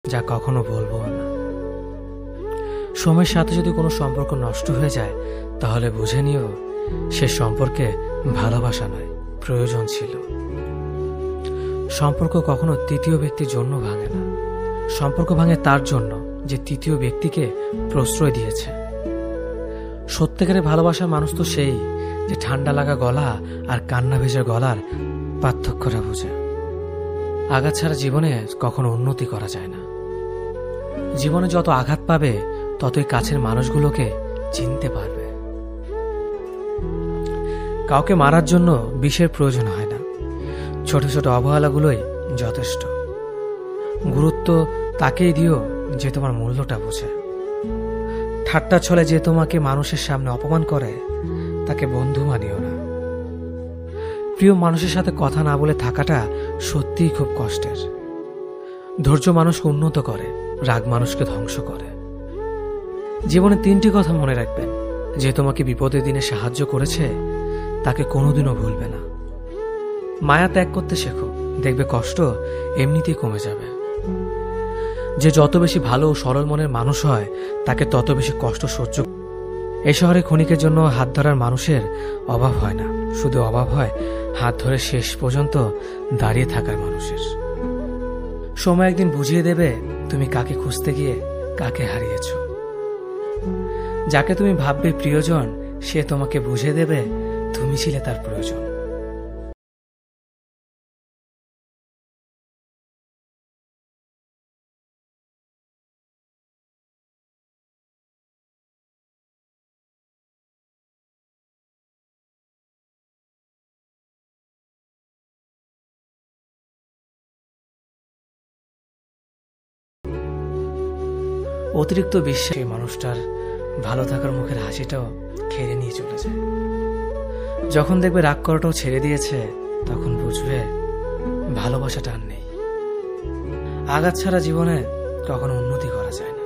যা কখনো বলবো না। সময়ের সাথে যদি কোনো সম্পর্ক নষ্ট হয়ে যায়, তাহলে বুঝে নিও সে সম্পর্কে ভালোবাসা নয়, প্রয়োজন ছিল। সম্পর্ক কখনো তৃতীয় ব্যক্তির জন্য ভাঙে না। সম্পর্ক ভাঙে তার জন্য যে তৃতীয় ব্যক্তিকে প্রশ্রয় দিয়েছে। সত্যিকারের ভালোবাসার মানুষ তো সেই যে ঠান্ডা লাগা গলা আর কান্না ভেজা গলার পার্থক্যটা বোঝে। আঘাত ছাড়া জীবনে কখনো উন্নতি করা যায় না। জীবনে যত আঘাত পাবে ততই কাছের মানুষগুলোকে চিনতে পারবে। কাউকে মারার জন্য বিষের প্রয়োজন হয় না, ছোট ছোট অবহেলাগুলোই যথেষ্ট। গুরুত্ব তাকেই দিও যে তোমার মূল্যটা বোঝে। ঠাট্টা ছলে যে তোমাকে মানুষের সামনে অপমান করে, তাকে বন্ধু মানিও না। প্রিয় মানুষের সাথে কথা না বলে থাকাটা সত্যিই খুব কষ্টের। ধৈর্য মানুষকে উন্নত করে, রাগ মানুষকে ধ্বংস করে। জীবনে 3টি কথা মনে রাখবেন: যে তোমাকে বিপদের দিনে সাহায্য করেছে তাকে কোনোদিনও ভুলবে না। মায়া ত্যাগ করতে শেখো, দেখবে কষ্ট এমনিতেই কমে যাবে। যে যত বেশি ভালো ও সরল মনের মানুষ হয় তাকে তত বেশি কষ্ট সহ্য। এই শহরে ক্ষণিকের জন্য হাত ধরার মানুষের অভাব হয় না, শুধু অভাব হয় হাত ধরে শেষ পর্যন্ত দাঁড়িয়ে থাকার মানুষের। সময় একদিন বুঝিয়ে দেবে তুমি কাকে খুঁজতে গিয়ে কাকে হারিয়েছ। যাকে তুমি ভাববে প্রিয়জন, সে তোমাকে বুঝিয়ে দেবে তুমি ছিলে তার প্রয়োজন। অতিরিক্ত বিশ্বাস সেই মানুষটার ভালো থাকার মুখের হাসিটাও খেয়ে নিয়ে চলে যায়। যখন দেখবে রাগ করাটাও ছেড়ে দিয়েছে, তখন বুঝবে ভালোবাসাটা আর নেই। আঘাত ছাড়া জীবনে কখনো উন্নতি করা যায় না।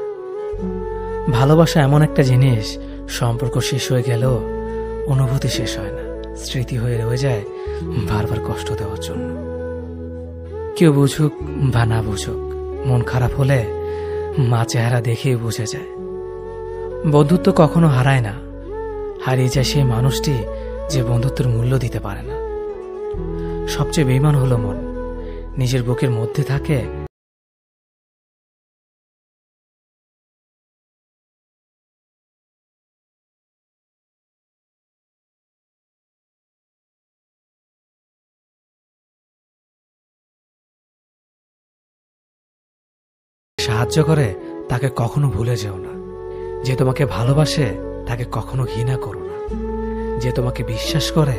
ভালোবাসা এমন একটা জিনিস, সম্পর্ক শেষ হয়ে গেলেও অনুভূতি শেষ হয় না, স্মৃতি হয়ে রয়ে যায় বারবার কষ্ট দেওয়ার জন্য। কেউ বুঝুক বা না বুঝুক, মন খারাপ হলে মা চেহারা দেখেই বুঝে যায়। বন্ধুত্ব কখনো হারায় না, হারিয়ে যায় সেই মানুষটি যে বন্ধুত্বের মূল্য দিতে পারে না। সবচেয়ে বেঈমান হলো মন, নিজের বুকের মধ্যে থাকে সাহায্য করে তাকে কখনো ভুলে যেও না। যে তোমাকে ভালোবাসে তাকে কখনো ঘৃণা করো না। যে তোমাকে বিশ্বাস করে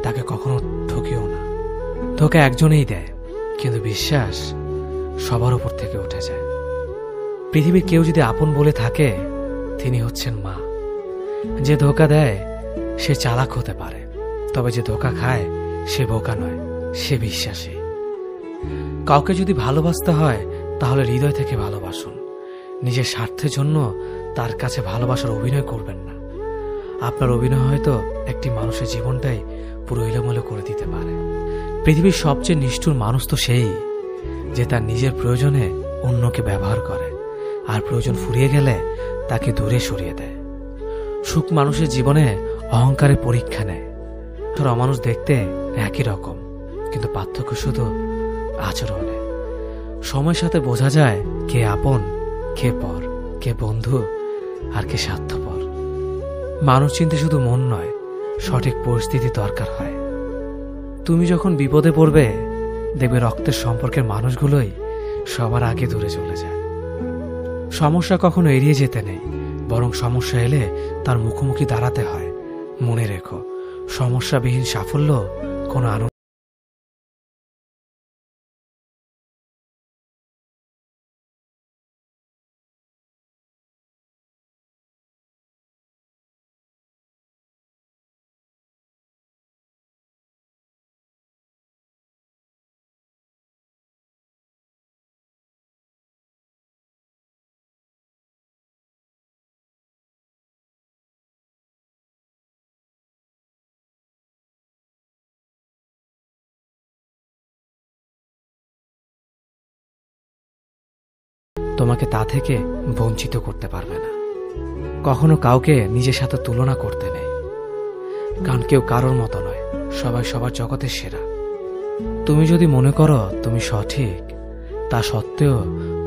তাকে কখনো ঠকিও না। ধোঁকা একজনেই দেয়, কিন্তু বিশ্বাস সবার উপর থেকে উঠে যায়। পৃথিবীর কেউ যদি আপন বলে থাকে, তিনি হচ্ছেন মা। যে ধোঁকা দেয় সে চালাক হতে পারে, তবে যে ধোঁকা খায় সে বোকা নয়, সে বিশ্বাসী। কাউকে যদি ভালোবাসতে হয় তাহলে হৃদয় থেকে ভালোবাসুন। নিজের স্বার্থের জন্য তার কাছে ভালোবাসার অভিনয় করবেন না। আপনার অভিনয় হয়তো একটি মানুষের জীবনটাই পুরো এলোমেলো করে দিতে পারে। পৃথিবীর সবচেয়ে নিষ্ঠুর মানুষ তো সেই যে তার নিজের প্রয়োজনে অন্যকে ব্যবহার করে, আর প্রয়োজন ফুরিয়ে গেলে তাকে দূরে সরিয়ে দেয়। সুখ মানুষের জীবনে অহংকারের পরীক্ষা নেয়। তোর অমানুষ দেখতে একই রকম, কিন্তু পার্থক্য শুধু আচরণে। সময়ের সাথে বোঝা যায় কে আপন, কে পর, কে বন্ধু আর কে স্বার্থপর। মানুষ চিনতে শুধু মন নয়, সঠিক পরিস্থিতি দরকার হয়। তুমি যখন বিপদে পড়বে, দেখবে রক্তের সম্পর্কের মানুষগুলোই সবার আগে দূরে চলে যায়। সমস্যা কখনো এড়িয়ে যেতে নেই, বরং সমস্যা এলে তার মুখোমুখি দাঁড়াতে হয়। মনে রেখো, সমস্যাবিহীন সাফল্য কোনো আনন্দ তোমাকে তা থেকে বঞ্চিত করতে পারবে না। কখনো কাউকে নিজের সাথে তুলনা করতে নেই, কারণ কেউ কারোর মতো নয়, সবাই সবার জগতের সেরা। তুমি যদি মনে করো তুমি সঠিক, তা সত্ত্বেও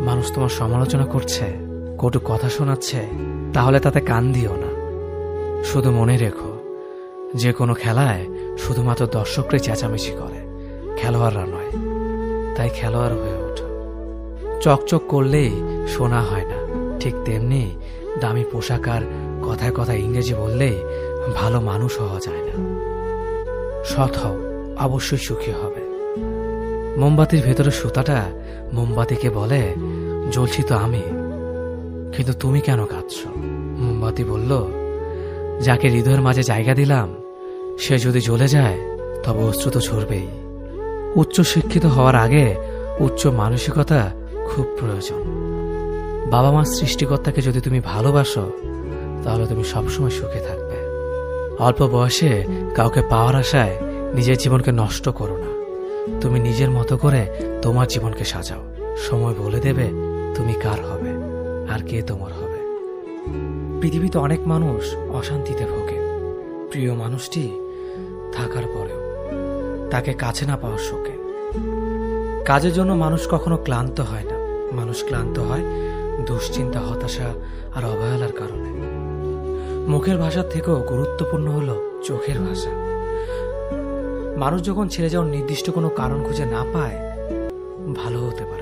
মানুষ তোমার সমালোচনা করছে, কটু কথা শোনাচ্ছে, তাহলে তাতে কান দিও না। শুধু মনে রেখো, যে কোনো খেলায় শুধুমাত্র দর্শকরাই চেঁচামেচি করে, খেলোয়াড়রা নয়। তাই খেলোয়াড় হয়ে ওঠো। চকচক করলেই শোনা হয় না, ঠিক তেমনি দামি পোশাক আর কথায় কথায় ইংরেজি বললেই ভালো মানুষ হওয়া যায় না। সৎ হও, অবশ্যই সুখী হবে। মোমবাতির ভেতরে সুতাটা মোমবাতিকে বলে, জ্বলছি তো আমি, কিন্তু তুমি কেন কাঁদছ? মোমবাতি বলল, যাকে হৃদয়ের মাঝে জায়গা দিলাম সে যদি জ্বলে যায় তবে অশ্রু তো ঝরবেই। উচ্চ শিক্ষিত হওয়ার আগে উচ্চ মানসিকতা খুব প্রয়োজন। বাবা মার সৃষ্টিকর্তাকে যদি তুমি ভালোবাসো তাহলে তুমি সবসময় সুখে থাকবে। অল্প বয়সে কাউকে পাওয়ার আশায় নিজের জীবনকে নষ্ট করো না। তুমি নিজের মতো করে তোমার জীবনকে সাজাও। সময় বলে দেবে তুমি কার হবে আর কে তোমার হবে। পৃথিবীতে অনেক মানুষ অশান্তিতে ভোগে, প্রিয় মানুষটি থাকার পরেও তাকে কাছে না পাওয়ার শোকে। কাজের জন্য মানুষ কখনো ক্লান্ত হয় না, মানুষ ক্লান্ত হয় দুশ্চিন্তা, হতাশা আর অবহেলার কারণে। মুখের ভাষার থেকেও গুরুত্বপূর্ণ হলো চোখের ভাষা। মানুষ যখন ছেড়ে যাওয়ার নির্দিষ্ট কোনো কারণ খুঁজে না পায়, ভালো হতে পারে।